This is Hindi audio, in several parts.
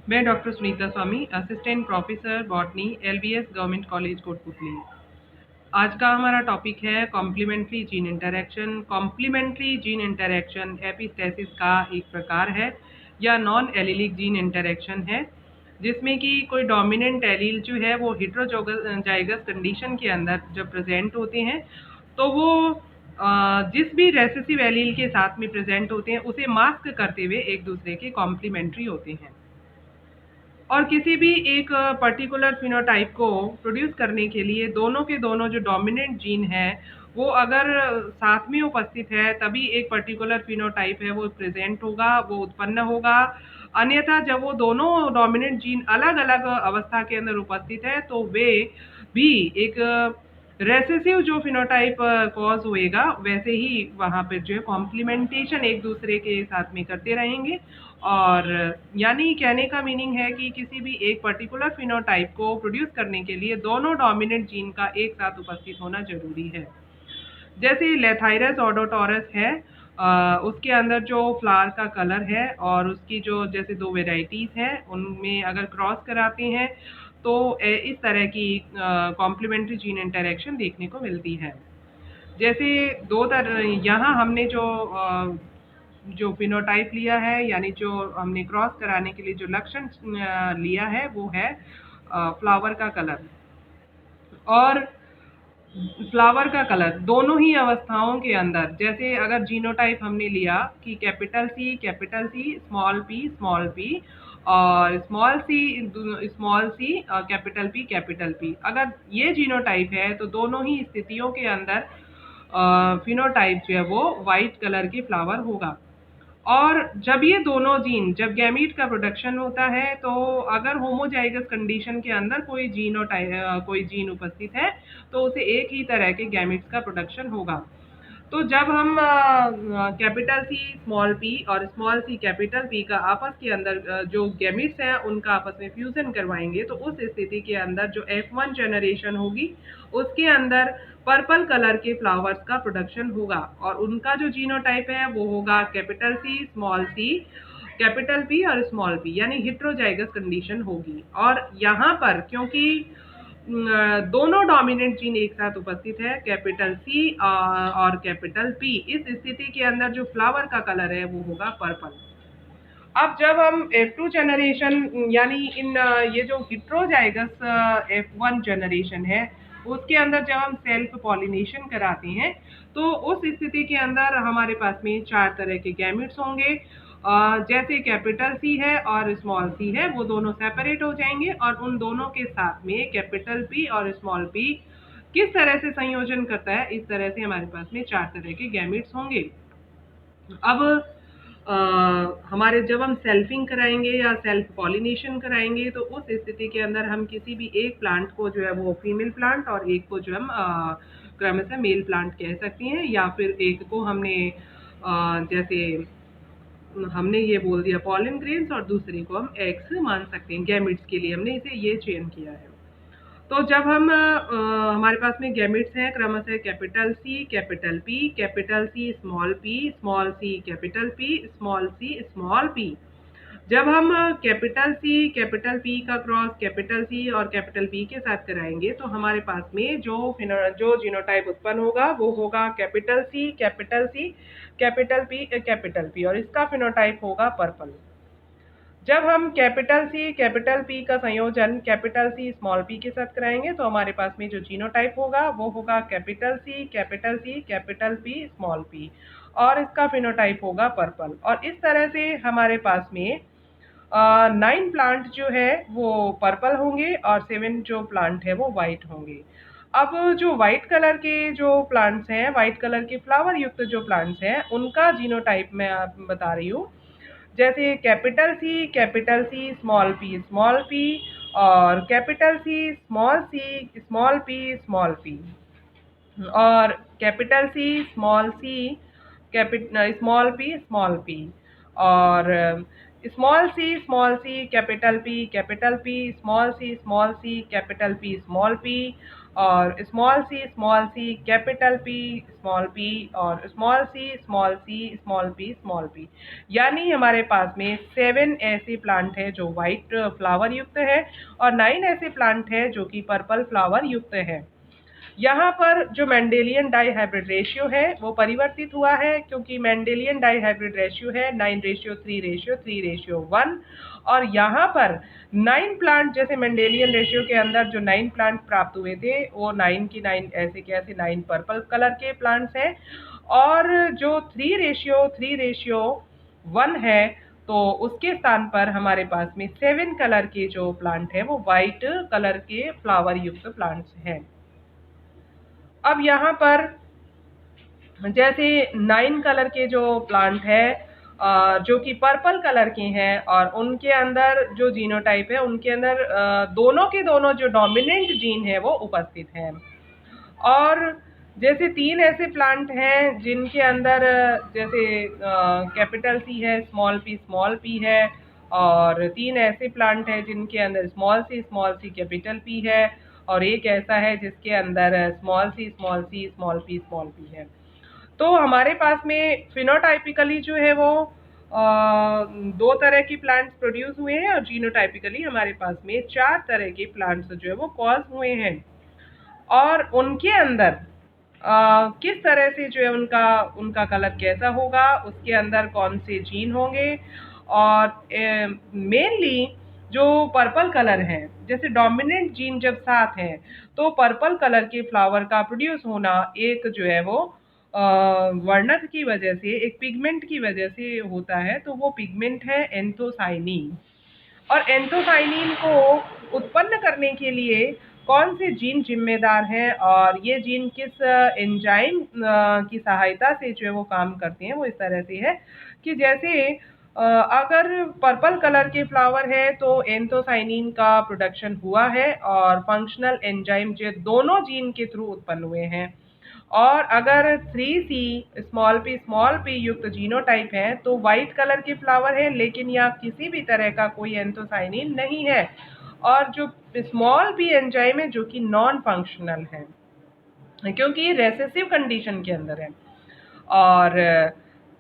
मैं doctor Sunita Swami, assistant professor botany, LBS government college Kotputli. आज का हमारा टॉपिक है complementary gene interaction. Complementary gene interaction epistasis का एक प्रकार है या नॉन एलिलिक जीन इंटरैक्शन है, जिसमें कि कोई डोमिनेंट एलील जो है वो हेटेरोजाइगस कंडीशन के अंदर जब प्रेजेंट होते हैं तो वो जिस भी रेसेसिव एलील के साथ में प्रेजेंट होते हैं उसे मास्क करते हुए एक दूसरे के कॉम्प्लीमेंट्री होते हैं। और किसी भी एक पर्टिकुलर फिनोटाइप को प्रोड्यूस करने के लिए दोनों के दोनों जो डोमिनेंट जीन है वो अगर साथ में उपस्थित है तभी एक पर्टिकुलर फिनोटाइप है वो प्रेजेंट होगा, वो उत्पन्न होगा। अन्यथा जब वो दोनों डोमिनेंट जीन अलग अलग अवस्था के अंदर उपस्थित है तो वे भी एक रेसेसिव जो फिनोटाइप कॉज होएगा वैसे ही वहाँ पर जो है कॉम्प्लीमेंटेशन एक दूसरे के साथ में करते रहेंगे। और यानी कहने का मीनिंग है कि किसी भी एक पर्टिकुलर फिनोटाइप को प्रोड्यूस करने के लिए दोनों डोमिनेंट जीन का एक साथ उपस्थित होना जरूरी है। जैसे लेथाइरस ऑडोटोरस है, उसके अंदर जो फ्लावर का कलर है और उसकी जो जैसे दो वेराइटीज है उनमें अगर क्रॉस कराते हैं तो इस तरह की कॉम्प्लीमेंट्री जीन इंटरेक्शन देखने को मिलती है। जैसे दो तरह यहाँ हमने जो फिनोटाइप लिया है यानी जो हमने क्रॉस कराने के लिए जो लक्षण लिया है वो है फ्लावर का कलर और फ्लावर का कलर दोनों ही अवस्थाओं के अंदर। जैसे अगर जीनोटाइप हमने लिया कि कैपिटल सी स्मॉल पी और स्मॉल सी कैपिटल पी, अगर ये जीनोटाइप है तो दोनों ही स्थितियों के अंदर फिनोटाइप जो है वो वाइट कलर के फ्लावर होगा। और जब ये दोनों जीन जब गैमीट का प्रोडक्शन होता है तो अगर होमोजाइगस कंडीशन के अंदर कोई जीन उपस्थित है तो उसे एक ही तरह के गैमीट्स का प्रोडक्शन होगा। तो जब हम कैपिटल सी स्मॉल पी और स्मॉल सी कैपिटल पी का आपस के अंदर जो गैमिट्स हैं उनका आपस में फ्यूजन करवाएंगे तो उस स्थिति के अंदर जो F1 जनरेशन होगी उसके अंदर पर्पल कलर के फ्लावर्स का प्रोडक्शन होगा और उनका जो जीनोटाइप है वो होगा कैपिटल पी और स्मॉल पी, यानी हिट्रोजाइगस कंडीशन होगी। और यहाँ पर क्योंकि दोनों डोमिनेंट जीन एक साथ उपस्थित है कैपिटल सी और कैपिटल पी, इस स्थिति के अंदर जो फ्लावर का कलर है वो होगा पर्पल। अब जब हम F2 जनरेशन यानी इन ये जो हिट्रोजाइगस F1 जनरेशन है उसके अंदर जब हम सेल्फ पॉलिनेशन कराते हैं तो उस स्थिति के अंदर हमारे पास में चार तरह के गैमेट्स होंगे। जैसे कैपिटल सी है और स्मॉल सी है वो दोनों सेपरेट हो जाएंगे और उन दोनों के साथ में कैपिटल पी और स्मॉल पी किस तरह से संयोजन करता है, इस तरह से हमारे पास में चार तरह के गैमेट्स होंगे। अब हमारे जब हम सेल्फिंग कराएंगे या सेल्फ पॉलिनेशन कराएंगे तो उस स्थिति के अंदर हम किसी भी एक प्लांट को जो है वो फीमेल प्लांट और एक को जो हम क्रमशः मेल प्लांट कह सकते हैं, या फिर एक को हमने जैसे हमने ये बोल दिया पॉलन ग्रेन्स और दूसरे को हम एग्स मान सकते हैं। गैमिट्स के लिए हमने इसे ये चयन किया है। तो जब हम हमारे पास में गैमेट्स हैं क्रमशः capital C small C small P. जब हम कैपिटल पी का क्रॉस कैपिटल सी और कैपिटल पी के साथ कराएंगे तो हमारे पास में जो जीनोटाइप उत्पन्न होगा वो होगा कैपिटल पी और इसका फिनोटाइप होगा पर्पल। जब हम कैपिटल पी का संयोजन कैपिटल सी स्मॉल पी के साथ कराएंगे तो हमारे पास में जो जीनोटाइप होगा वो होगा कैपिटल पी स्मॉल पी और इसका फिनोटाइप होगा पर्पल। और इस तरह से हमारे पास में 9 प्लांट जो है वो पर्पल होंगे और 7 जो प्लांट है वो वाइट होंगे। अब जो वाइट कलर के जो प्लांट्स हैं, वाइट कलर के फ्लावर युक्त जो प्लांट्स हैं उनका जीनोटाइप मैं बता रही हूँ। जैसे कैपिटल सी स्मॉल पी और कैपिटल सी स्मॉल पी और कैपिटल सी स्मॉल पी और small C capital P small C capital P small P और small C capital P small P और स्मॉल पी, यानी हमारे पास में 7 ऐसे प्लांट है जो वाइट फ्लावर युक्त है और 9 ऐसे प्लांट है जो कि पर्पल फ्लावर युक्त है। यहाँ पर जो मेंडेलियन डाइहाइब्रिड रेशियो है वो परिवर्तित हुआ है, क्योंकि मेंडेलियन डाइहाइब्रिड रेशियो है 9:3:3:1 और यहाँ पर 9 प्लांट, जैसे मेंडेलियन रेशियो के अंदर जो 9 प्लांट प्राप्त हुए थे वो 9 की 9 ऐसे कैसे 9 पर्पल कलर के प्लांट्स हैं, और जो 3:1 है तो उसके स्थान पर हमारे पास में 7 कलर के जो प्लांट है वो वाइट कलर के फ्लावर युक्त प्लांट्स हैं। अब यहाँ पर जैसे 9 कलर के जो प्लांट है जो कि पर्पल कलर के हैं और उनके अंदर जो जीनोटाइप है उनके अंदर दोनों के दोनों जो डोमिनेंट जीन है वो उपस्थित हैं। और जैसे 3 ऐसे प्लांट हैं जिनके अंदर जैसे कैपिटल सी है, स्मॉल पी है, और 3 ऐसे प्लांट हैं जिनके अंदर स्मॉल सी कैपिटल पी है, और एक ऐसा है जिसके अंदर स्मॉल पी है। तो हमारे पास में फिनोटाइपिकली जो है वो 2 तरह की प्लांट्स प्रोड्यूस हुए हैं और जीनोटाइपिकली हमारे पास में 4 तरह के प्लांट्स जो है वो कॉज हुए हैं। और उनके अंदर किस तरह से जो है उनका उनका कलर कैसा होगा, उसके अंदर कौन से जीन होंगे, और मेनली जो पर्पल कलर है, जैसे डोमिनेंट जीन जब साथ है तो पर्पल कलर के फ्लावर का प्रोड्यूस होना एक जो है वो वर्णक की वजह से, एक पिगमेंट की वजह से होता है, तो वो पिगमेंट है एंथोसाइनिन। और एंथोसाइनिन को उत्पन्न करने के लिए कौन से जीन जिम्मेदार हैं और ये जीन किस एंजाइम की सहायता से जो है वो काम करते हैं, वो इस तरह से है कि जैसे अगर पर्पल कलर के फ्लावर है तो एंथोसाइनिन का प्रोडक्शन हुआ है और फंक्शनल एंजाइम जो दोनों जीन के थ्रू उत्पन्न हुए हैं। और अगर 3C स्मॉल पी युक्त जीनोटाइप है तो वाइट कलर के फ्लावर है, लेकिन यहाँ किसी भी तरह का कोई एंथोसाइनिन नहीं है, और जो स्मॉल पी एंजाइम है जो कि नॉन फंक्शनल है क्योंकि रेसेसिव कंडीशन के अंदर है। और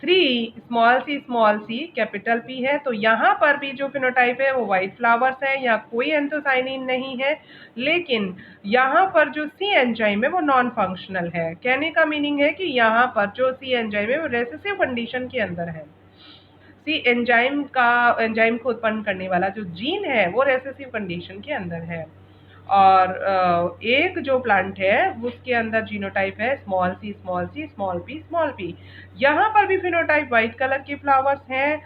3 कैपिटल पी है, तो यहाँ पर भी जो फिनोटाइप है वो वाइट फ्लावर्स है, यहाँ कोई एंथोसाइनिन नहीं है, लेकिन यहाँ पर जो सी एंजाइम है वो नॉन फंक्शनल है। कहने का मीनिंग है कि यहाँ पर जो सी एंजाइम है वो रेसेसिव कंडीशन के अंदर है। सी एंजाइम को उत्पन्न करने वाला जो जीन है वो रेसेसिव कंडीशन के अंदर है। और एक जो प्लांट है उसके अंदर जीनोटाइप है स्मॉल पी। यहाँ पर भी फिनोटाइप वाइट कलर के फ्लावर्स हैं,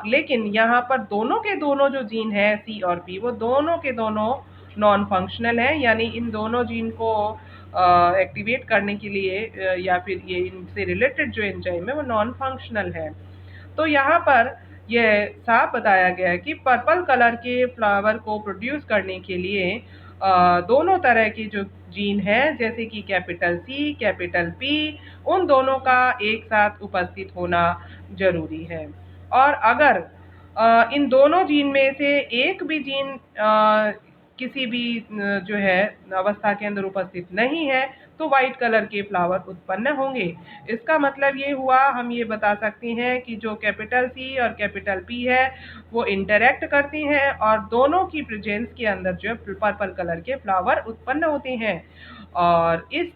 लेकिन यहाँ पर दोनों के दोनों जो जीन है सी और पी वो दोनों के दोनों नॉन फंक्शनल है, यानी इन दोनों जीन को एक्टिवेट करने के लिए या फिर ये इनसे रिलेटेड जो एंजाइम है वो नॉन फंक्शनल है। तो यहाँ पर यह साफ बताया गया है कि पर्पल कलर के फ्लावर को प्रोड्यूस करने के लिए दोनों तरह की जो जीन है जैसे कि कैपिटल सी कैपिटल पी, उन दोनों का एक साथ उपस्थित होना जरूरी है। और अगर इन दोनों जीन में से एक भी जीन किसी भी जो है अवस्था के अंदर उपस्थित नहीं है तो वाइट कलर के फ्लावर उत्पन्न होंगे। इसका मतलब ये हुआ, हम ये बता सकते हैं कि जो कैपिटल सी और कैपिटल पी है वो इंटरैक्ट करती हैं और दोनों की प्रेजेंस के अंदर जो है पर्पल कलर के फ्लावर उत्पन्न होते हैं। और इस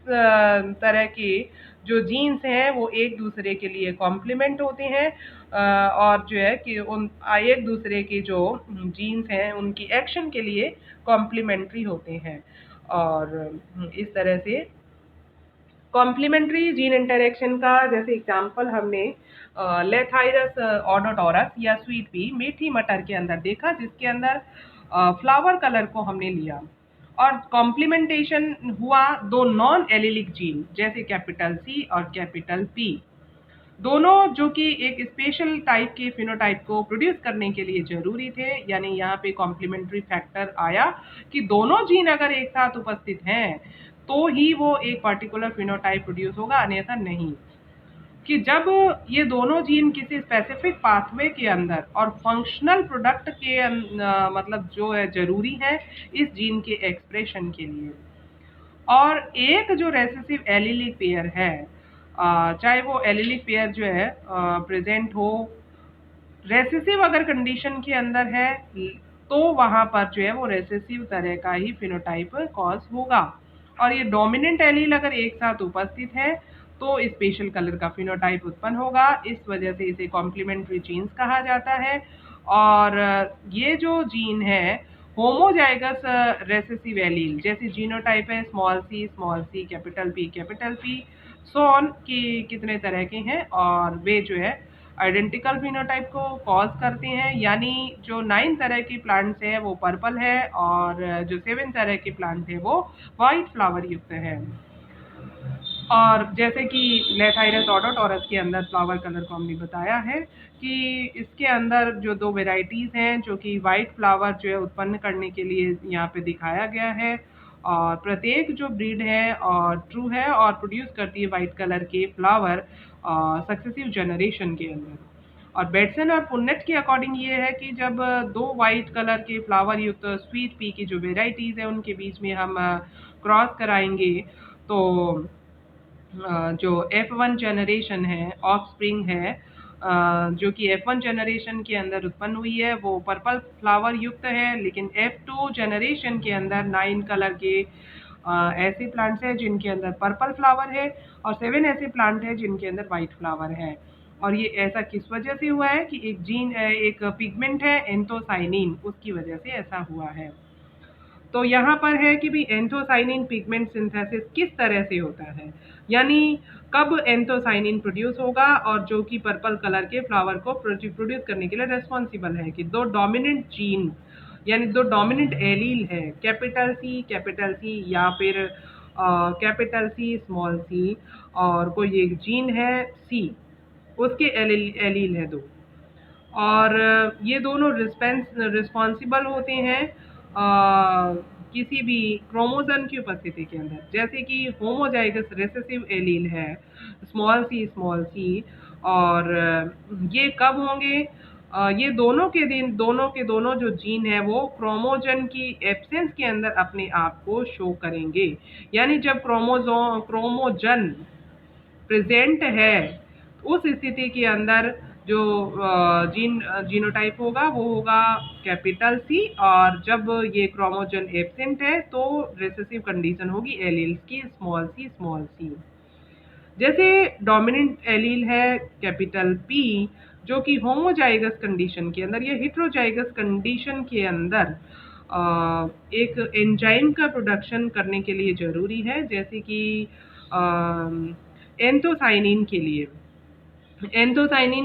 तरह के जो जीन्स हैं वो एक दूसरे के लिए कॉम्प्लीमेंट होते हैं, और जो है कि उन एक दूसरे के जो जीन्स हैं उनकी एक्शन के लिए कॉम्प्लीमेंट्री होते हैं। और इस तरह से कॉम्प्लीमेंट्री जीन इंटरेक्शन का जैसे एग्जांपल हमने लेथाइरस ऑडोटोरस या स्वीट पी मीठी मटर के अंदर देखा, जिसके अंदर फ्लावर कलर को हमने लिया और कॉम्प्लीमेंटेशन हुआ दो नॉन एलिलिक जीन जैसे कैपिटल सी और कैपिटल पी, दोनों जो कि एक स्पेशल टाइप के फिनोटाइप को प्रोड्यूस करने के लिए जरूरी थे। यानी यहाँ पे कॉम्प्लीमेंट्री फैक्टर आया कि दोनों जीन अगर एक साथ उपस्थित हैं तो ही वो एक पर्टिकुलर फिनोटाइप प्रोड्यूस होगा, अन्यथा नहीं। कि जब ये दोनों जीन किसी स्पेसिफिक पाथवे के अंदर और फंक्शनल प्रोडक्ट के मतलब जो है जरूरी है इस जीन के एक्सप्रेशन के लिए। और एक जो रेसेसिव एलिलिक पेयर है, चाहे वो एलिलिक पेयर जो है प्रेजेंट हो, रेसेसिव अगर कंडीशन के अंदर है तो वहां पर जो है वो रेसेसिव तरह का ही फिनोटाइप कॉज होगा। और ये डोमिनेंट एलील अगर एक साथ उपस्थित है तो स्पेशल कलर का फिनोटाइप उत्पन्न होगा। इस वजह से इसे कॉम्प्लीमेंट्री जीन्स कहा जाता है। और ये जो जीन है होमोजाइगस रेसेसिव एलील, जैसे जीनोटाइप है स्मॉल सी कैपिटल पी सोन की कितने तरह के हैं, और वे जो है आइडेंटिकल फिनोटाइप को कॉज करते हैं। यानी जो 9 तरह की प्लांट्स है वो पर्पल है, और जो 7 तरह के प्लांट है वो वाइट फ्लावर युक्त है। और जैसे कि लेथाइरस ऑडोटोरस के अंदर फ्लावर कलर को हमने बताया है कि इसके अंदर जो 2 वेराइटीज हैं जो कि वाइट फ्लावर जो है उत्पन्न करने के लिए यहाँ पे दिखाया गया है। और प्रत्येक जो ब्रीड है और ट्रू है और प्रोड्यूस करती है वाइट कलर के फ्लावर सक्सेसिव जनरेशन के अंदर। और बेटसन और पुन्नेट के अकॉर्डिंग ये है कि जब 2 वाइट कलर के फ्लावर युक्त स्वीट पी की जो वेराइटीज है उनके बीच में हम क्रॉस कराएंगे तो जो F1 जनरेशन है, ऑफस्प्रिंग है, जो कि F1 जनरेशन के अंदर उत्पन्न हुई है वो पर्पल फ्लावर युक्त है, लेकिन F2 जनरेशन के अंदर 9 कलर के ऐसे प्लांट्स हैं जिनके अंदर पर्पल फ्लावर है, और 7 ऐसे प्लांट हैं जिनके अंदर वाइट फ्लावर है। और ये ऐसा किस वजह से हुआ है कि एक पिगमेंट है एंथोसाइनिन, उसकी वजह से ऐसा हुआ है। तो यहाँ पर है कि भाई एंथोसाइनिन पिगमेंट सिंथेसिस किस तरह से होता है, यानी कब एंथोसाइनिन प्रोड्यूस होगा, और जो कि पर्पल कलर के फ्लावर को प्रोड्यूस करने के लिए रेस्पॉन्सिबल है कि 2 डोमिनेंट जीन यानी 2 डोमिनेंट एलील है, कैपिटल सी या फिर कैपिटल सी स्मॉल सी, और कोई एक जीन है सी, उसके एलील है 2। और ये दोनों रिस्पॉन्सिबल होते हैं किसी भी क्रोमोसोम की उपस्थिति के अंदर। जैसे कि होमोजाइगस रेसेसिव एलील है स्मॉल सी, और ये कब होंगे, ये दोनों जो जीन है वो क्रोमोजन की एब्सेंस के अंदर अपने आप को शो करेंगे। यानी जब क्रोमोजन प्रेजेंट है उस स्थिति के अंदर जो जीनोटाइप होगा वो होगा कैपिटल सी, और जब ये क्रोमोजन एब्सेंट है तो रिसेसिव कंडीशन होगी एलील्स की स्मॉल सी। जैसे डोमिनेंट एलील है कैपिटल पी, जो कि होमोजाइगस कंडीशन के अंदर या हिट्रोजाइगस कंडीशन के अंदर एक एंजाइम का प्रोडक्शन करने के लिए जरूरी है। जैसे कि एंथोसाइनिन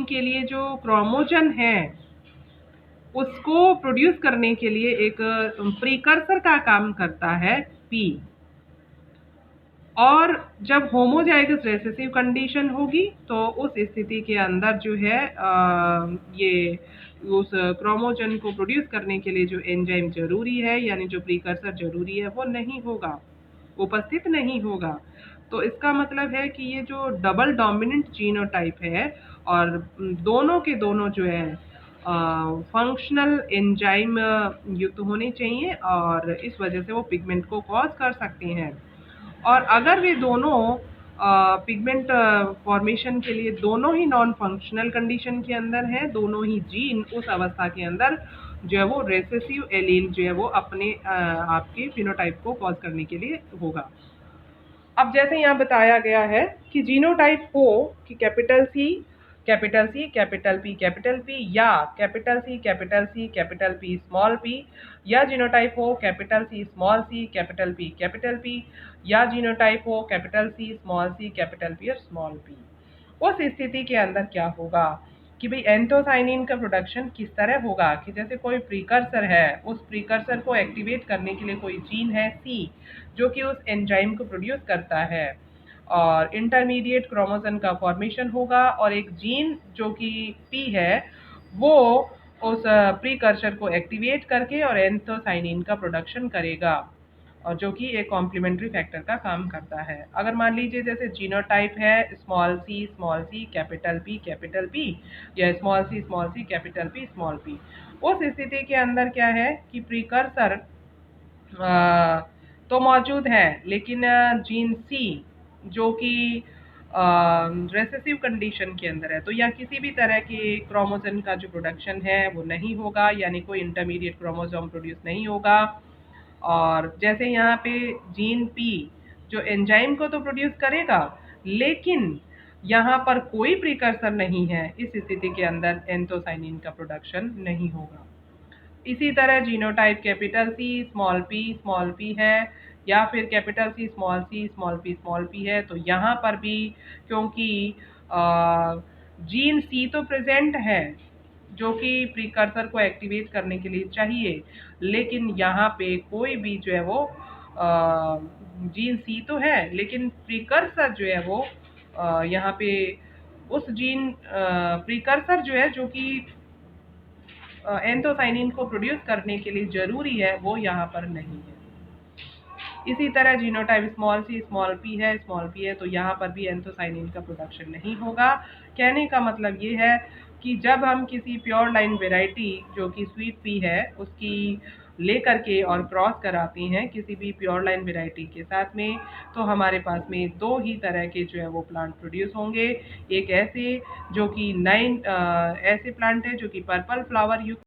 के लिए जो क्रोमोजन है उसको प्रोड्यूस करने के लिए एक प्रीकर्सर का काम करता है पी। और जब होमोजाइगस रेसेसिव कंडीशन होगी तो उस स्थिति के अंदर जो है ये उस क्रोमोजन को प्रोड्यूस करने के लिए जो एंजाइम जरूरी है यानी जो प्रीकर्सर जरूरी है वो नहीं होगा, उपस्थित नहीं होगा। तो इसका मतलब है कि ये जो डबल डोमिनेंट जीनोटाइप है और दोनों के दोनों जो है फंक्शनल एंजाइम युक्त होने चाहिए, और इस वजह से वो पिगमेंट को कॉज कर सकते हैं। और अगर वे दोनों पिगमेंट फॉर्मेशन के लिए दोनों ही नॉन फंक्शनल कंडीशन के अंदर हैं, दोनों ही जीन उस अवस्था के अंदर जो है वो रेसेसिव एलील जो है वो अपने आपके फिनोटाइप को कॉज करने के लिए होगा। अब जैसे यहाँ बताया गया है कि जीनोटाइप हो कि कैपिटल पी या कैपिटल पी स्मॉल पी, या जीनोटाइप हो कैपिटल सी कैपिटल पी, या जीनोटाइप हो कैपिटल सी कैपिटल पी और स्मॉल पी। उस स्थिति के अंदर क्या होगा कि भाई एंथोसाइनिन का प्रोडक्शन किस तरह होगा कि जैसे कोई प्रीकर्सर है, उस प्रीकर्सर को एक्टिवेट करने के लिए कोई जीन है सी जो कि उस एंजाइम को प्रोड्यूस करता है, और इंटरमीडिएट क्रोमोसोम का फॉर्मेशन होगा, और एक जीन जो कि पी है वो उस प्रीकर्सर को एक्टिवेट करके और एंथोसाइनिन का प्रोडक्शन करेगा, और जो कि एक कॉम्प्लीमेंट्री फैक्टर का काम करता है। अगर मान लीजिए जैसे जीनोटाइप है स्मॉल सी कैपिटल पी, या small C capital P small P, उस स्थिति के अंदर क्या है कि प्रीकर्सर तो मौजूद है, लेकिन जीन सी जो कि रेसेसिव कंडीशन के अंदर है, तो या किसी भी तरह के क्रोमोसोम का जो प्रोडक्शन है वो नहीं होगा, यानी कोई इंटरमीडिएट क्रोमोसोम प्रोड्यूस नहीं होगा। और जैसे यहाँ पे जीन पी जो एंजाइम को तो प्रोड्यूस करेगा, लेकिन यहाँ पर कोई प्रिकर्सर नहीं है, इस स्थिति के अंदर एंथोसाइनिन का प्रोडक्शन नहीं होगा। इसी तरह genotype capital C small P है, या फिर कैपिटल सी स्मॉल पी है, तो यहाँ पर भी क्योंकि जीन सी तो प्रेजेंट है जो कि प्रिकर्सर को एक्टिवेट करने के लिए चाहिए, लेकिन यहाँ पे कोई भी जो है वो जीन सी तो है, लेकिन प्रिकर्सर जो है वो यहाँ पे उस जीन प्रिकर्सर जो है जो कि एंथोसाइनिन को प्रोड्यूस करने के लिए जरूरी है, वो यहाँ पर नहीं है। इसी तरह जीनोटाइप स्मॉल पी है, तो यहाँ पर भी एंथोसाइनिन का प्रोडक्शन नहीं होगा। कहने का मतलब ये है कि जब हम किसी प्योर लाइन वेराइटी जो कि स्वीट पी है उसकी लेकर के और क्रॉस कराते हैं किसी भी प्योर लाइन वेराइटी के साथ में, तो हमारे पास में दो ही तरह के जो है वो प्लांट प्रोड्यूस होंगे। एक ऐसे जो कि ऐसे प्लांट है जो कि पर्पल फ्लावर युक्त